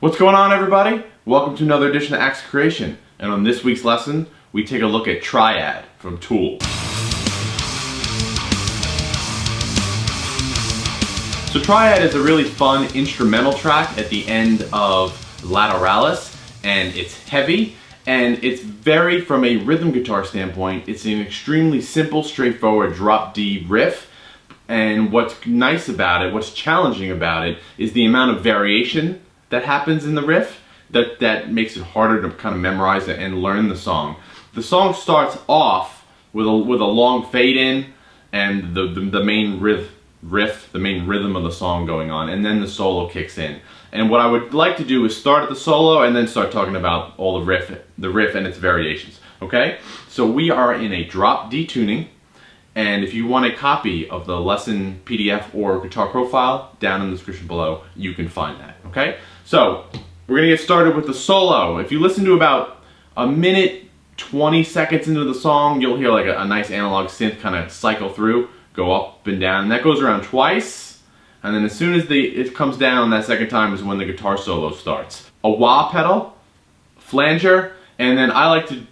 What's going on, everybody? Welcome to another edition of Acts of Creation. And on this week's lesson, we take a look at Triad from Tool. So Triad is a really fun instrumental track at the end of Lateralis, and it's heavy, and it's very, from a rhythm guitar standpoint, it's an extremely simple, straightforward drop D riff. And what's nice about it, what's challenging about it, is the amount of variation that happens in the riff that makes it harder to kind of memorize it and learn the song. The song starts off with a long fade in and the main riff, the main rhythm of the song going on, and then the solo kicks in. And what I would like to do is start at the solo and then start talking about all the riff and its variations. Okay? So we are in a drop D tuning. And if you want a copy of the lesson PDF or guitar profile, down in the description below, you can find that, okay? So, we're gonna get started with the solo. If you listen to about a minute, 20 seconds into the song, you'll hear like a nice analog synth kind of cycle through, go up and down. And that goes around twice, and then as soon as it comes down, that second time is when the guitar solo starts. A wah pedal, flanger, and then I like to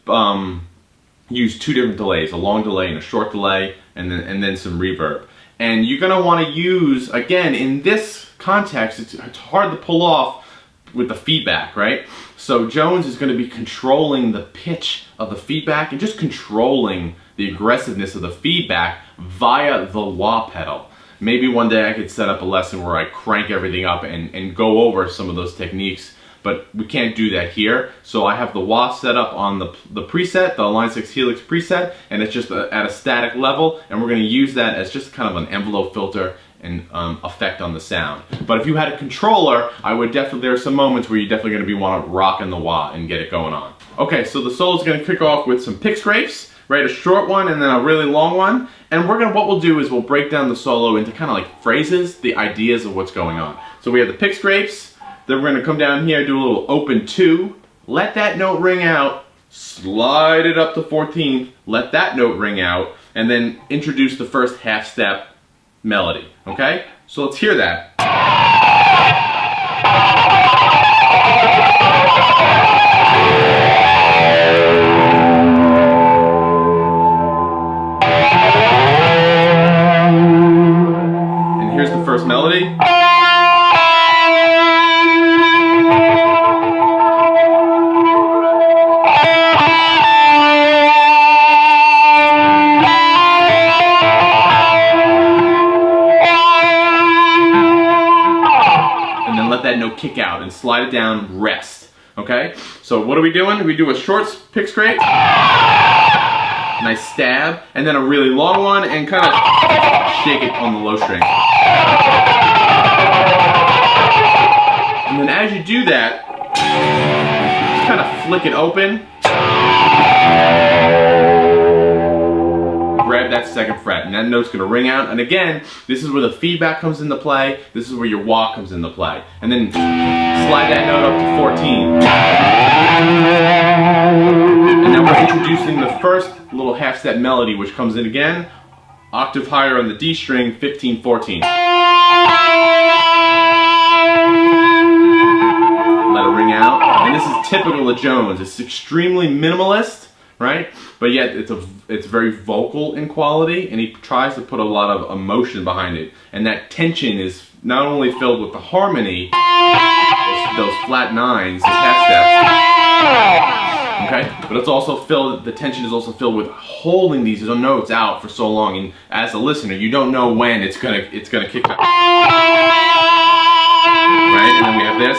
use two different delays, a long delay and a short delay, and then some reverb. And you're gonna want to use, again, in this context, it's hard to pull off with the feedback, right? So Jones is gonna be controlling the pitch of the feedback and just controlling the aggressiveness of the feedback via the wah pedal. Maybe one day I could set up a lesson where I crank everything up and go over some of those techniques, but we can't do that here. So I have the wah set up on the preset, the Line 6 Helix preset, and it's just at a static level, and we're going to use that as just kind of an envelope filter and effect on the sound. But if you had a controller, I would definitely, there are some moments where you're definitely going to want to rock in the wah and get it going on. Okay, so the solo is going to kick off with some pick scrapes, right? A short one and then a really long one. And what we'll do is we'll break down the solo into kind of like phrases, the ideas of what's going on. So we have the pick scrapes. Then we're going to come down here, do a little open 2, let that note ring out, slide it up to 14th, let that note ring out, and then introduce the first half step melody, okay? So let's hear that. And here's the first melody. That note kick out and slide it down, rest. Okay? So what are we doing? We do a short pick scrape, nice stab, and then a really long one and kind of shake it on the low string. And then as you do that, just kind of flick it open. Grab that second fret, and that note's going to ring out. And again, this is where the feedback comes into play. This is where your wah comes into play. And then slide that note up to 14. And then we're introducing the first little half step melody, which comes in again, octave higher on the D string, 15, 14. Let it ring out. And this is typical of Jones. It's extremely minimalist, right? But yet it's very vocal in quality, and he tries to put a lot of emotion behind it. And that tension is not only filled with the harmony, those flat nines, those half steps, okay? But it's also filled, the tension is also filled with holding these notes out for so long, and as a listener, you don't know when it's gonna kick out. Right? And then we have this.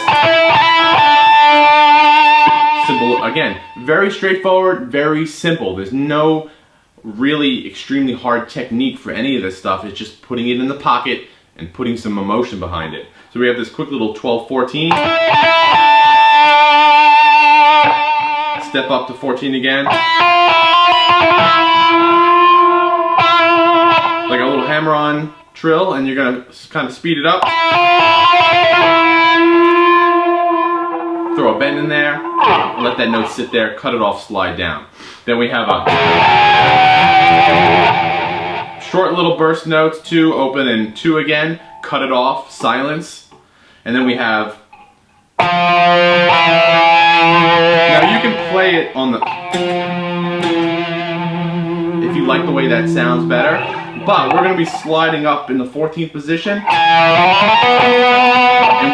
Simple, again, very straightforward, very simple. There's no really extremely hard technique for any of this stuff. It's just putting it in the pocket and putting some emotion behind it. So we have this quick little 12-14. Step up to 14 again. Like a little hammer-on trill, and you're gonna kind of speed it up. Throw a bend in there, let that note sit there, cut it off, slide down. Then we have a short little burst notes, 2, open, and 2 again, cut it off, silence. And then we have it on the, if you like the way that sounds better. But we're going to be sliding up in the 14th position, and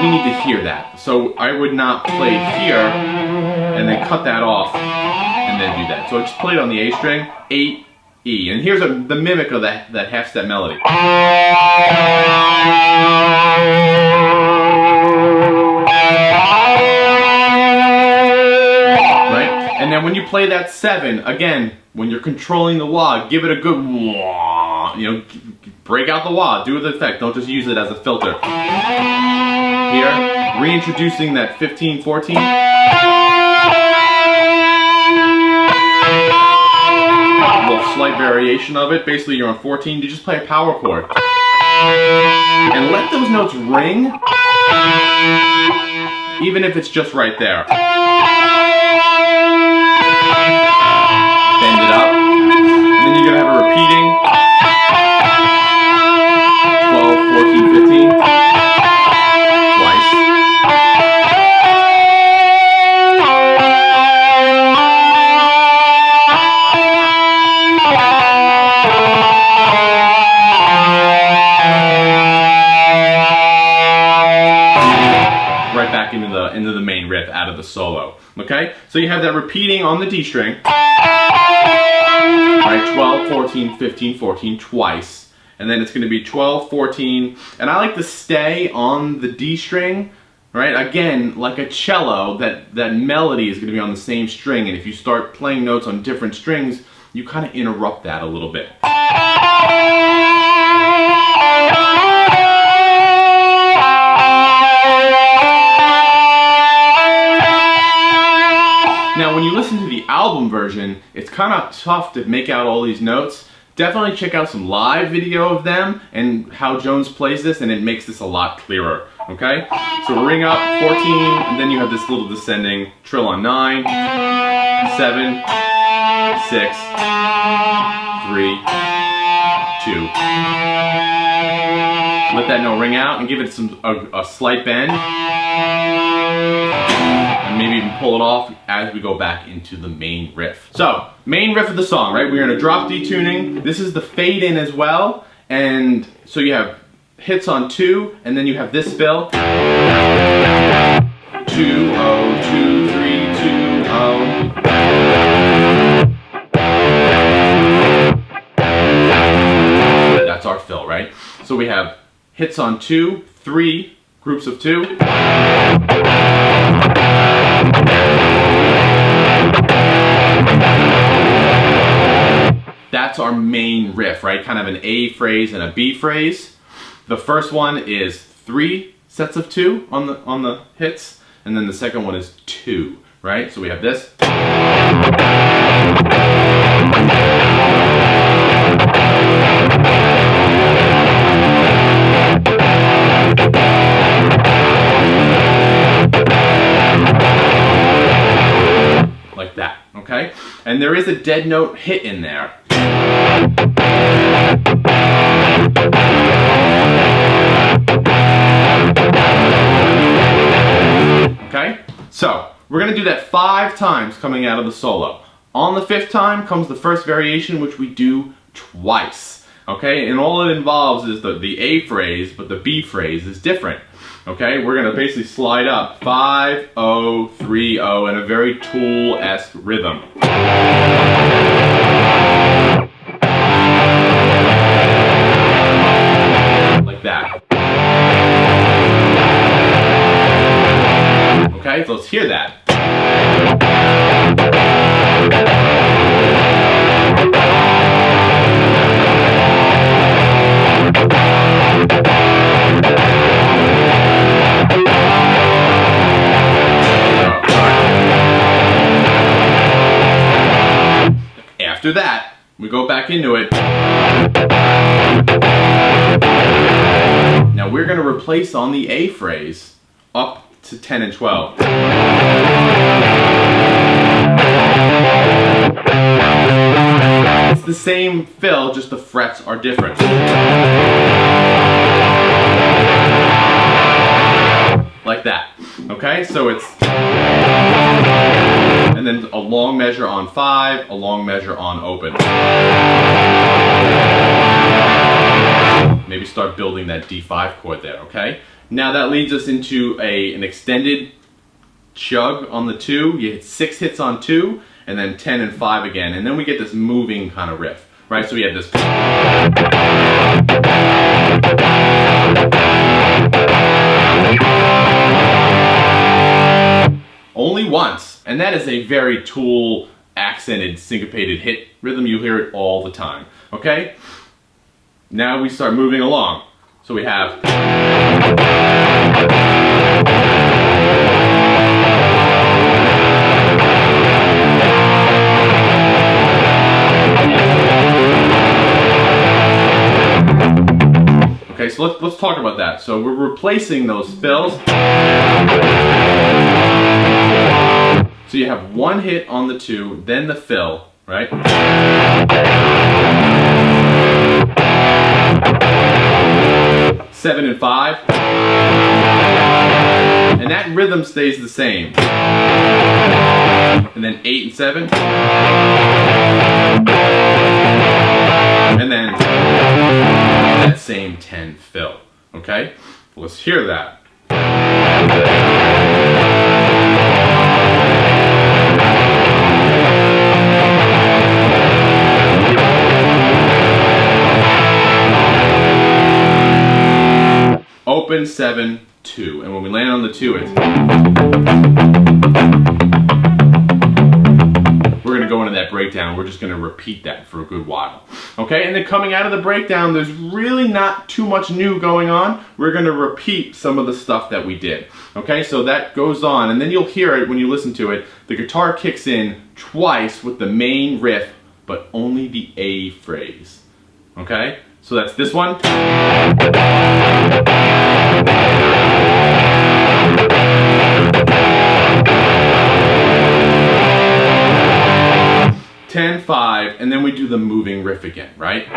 we need to hear that. So I would not play here and then cut that off and then do that. So I just play it on the A string, 8, E. And here's the mimic of that half step melody. Right? And then when you play that 7, again, when you're controlling the wah, give it a good wah. You know, break out the wah, do the effect, don't just use it as a filter. Here, reintroducing that 15, 14. A little slight variation of it. Basically, you're on 14, you just play a power chord. And let those notes ring, even if it's just right there. Bend it up. And then you're going to have a repeating 12, 14, 15. Twice. Right back into the main riff out of the solo. Okay? So you have that repeating on the D string. Alright, 12, 14, 15, 14 twice. And then it's going to be 12, 14. And I like to stay on the D string. Right? Again, like a cello, that melody is going to be on the same string. And if you start playing notes on different strings, you kind of interrupt that a little bit. Now, when you listen to the album version, it's kind of tough to make out all these notes. Definitely check out some live video of them and how Jones plays this, and it makes this a lot clearer. Okay? So ring up, 14, and then you have this little descending trill on 9, 7, 6, 3, 2. Let that note ring out and give it a slight bend. And maybe even pull it off as we go back into the main riff. So, main riff of the song, right? We're in a drop D tuning. This is the fade in as well. And so you have hits on 2, and then you have this fill. 2, 0, 2, 3, 2, 0. That's our fill, right? So we have hits on 2, 3, groups of 2. That's our main riff, right? Kind of an A phrase and a B phrase. The first one is 3 sets of 2 on the hits, and then the second one is 2, right? So we have this. Like that, okay? And there is a dead note hit in there. Okay? So, we're going to do that 5 times coming out of the solo. On the 5th time comes the first variation, which we do twice. Okay? And all it involves is the A phrase, but the B phrase is different. Okay? We're going to basically slide up 5, 0, 3, 0 in a very Tool-esque rhythm. Like that. Okay, so let's hear that. After that, we go back into it. Now we're going to replace on the A phrase up to 10 and 12. It's the same fill, just the frets are different. Like that. Okay, so it's... and then a long measure on 5, a long measure on open. Maybe start building that D5 chord there, okay? Now that leads us into an extended chug on the 2. You hit 6 hits on 2, and then 10 and 5 again, and then we get this moving kind of riff, right? So we have this. Only once, and that is a very Tool accented syncopated hit rhythm. You hear it all the time, okay? Now we start moving along. So we have okay, so let's talk about that. So we're replacing those fills. So you have 1 hit on the 2, then the fill, right? 7 and 5. And that rhythm stays the same. And then 8 and 7. And then that same 10 fill. Okay? Let's hear that. Open 7, 2, and when we land on the 2, we're going to go into that breakdown. We're just going to repeat that for a good while. Okay, and then coming out of the breakdown, there's really not too much new going on. We're going to repeat some of the stuff that we did. Okay, so that goes on, and then you'll hear it when you listen to it. The guitar kicks in twice with the main riff, but only the A phrase. Okay, so that's this one. 10, 5, and then we do the moving riff again, right?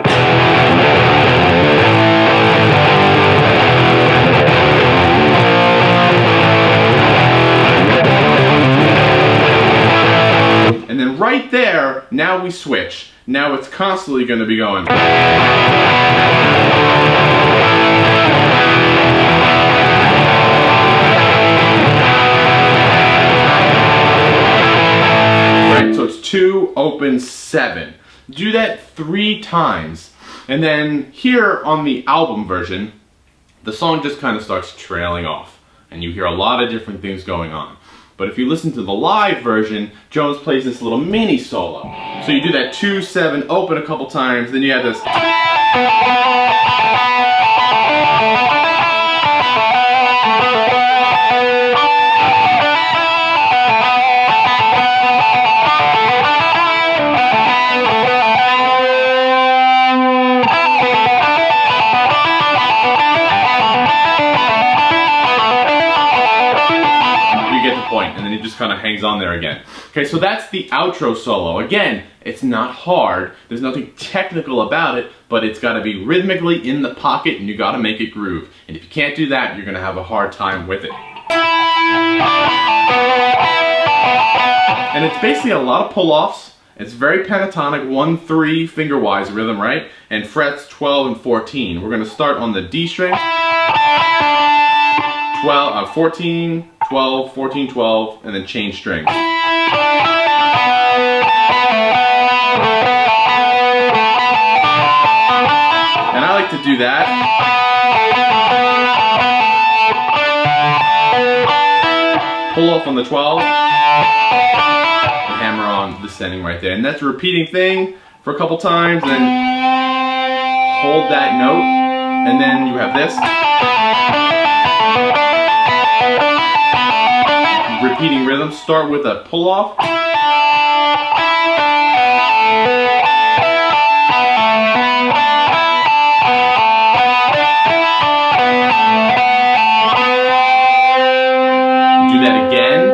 And then right there, now we switch. Now it's constantly going to be going. So it's 2, open, 7. Do that 3 times. And then here on the album version, the song just kind of starts trailing off. And you hear a lot of different things going on. But if you listen to the live version, Jones plays this little mini solo. So you do that 2, 7, open a couple times, then you have this. And then it just kind of hangs on there again. Okay, so that's the outro solo. Again, it's not hard. There's nothing technical about it, but it's got to be rhythmically in the pocket and you got to make it groove. And if you can't do that, you're going to have a hard time with it. And it's basically a lot of pull-offs. It's very pentatonic, 1-3 finger-wise rhythm, right? And frets 12 and 14. We're going to start on the D string. 14, 12, 14, 12, and then change strings. And I like to do that. Pull off on the 12, and hammer on descending right there. And that's a repeating thing for a couple times, and then hold that note, and then you have this. Repeating rhythm, start with a pull off. Do that again,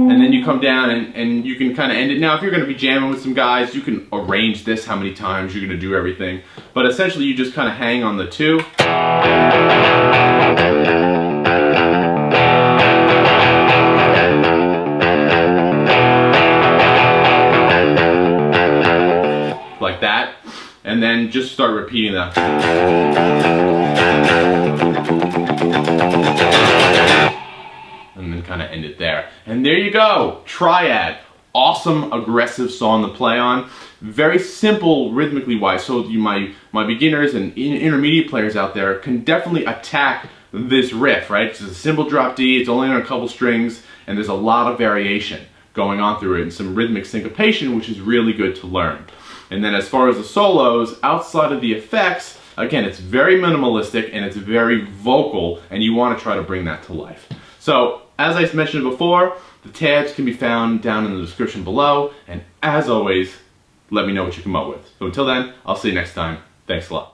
and then you come down and you can kind of end it. Now if you're going to be jamming with some guys, you can arrange this how many times you're going to do everything, but essentially you just kind of hang on the 2. and then just start repeating that. And then kind of end it there. And there you go, Triad. Awesome, aggressive song to play on. Very simple rhythmically wise, so my beginners and intermediate players out there can definitely attack this riff, right? It's a simple drop D, it's only on a couple strings, and there's a lot of variation going on through it, and some rhythmic syncopation, which is really good to learn. And then as far as the solos, outside of the effects, again, it's very minimalistic and it's very vocal, and you want to try to bring that to life. So, as I mentioned before, the tabs can be found down in the description below, and as always, let me know what you come up with. So until then, I'll see you next time. Thanks a lot.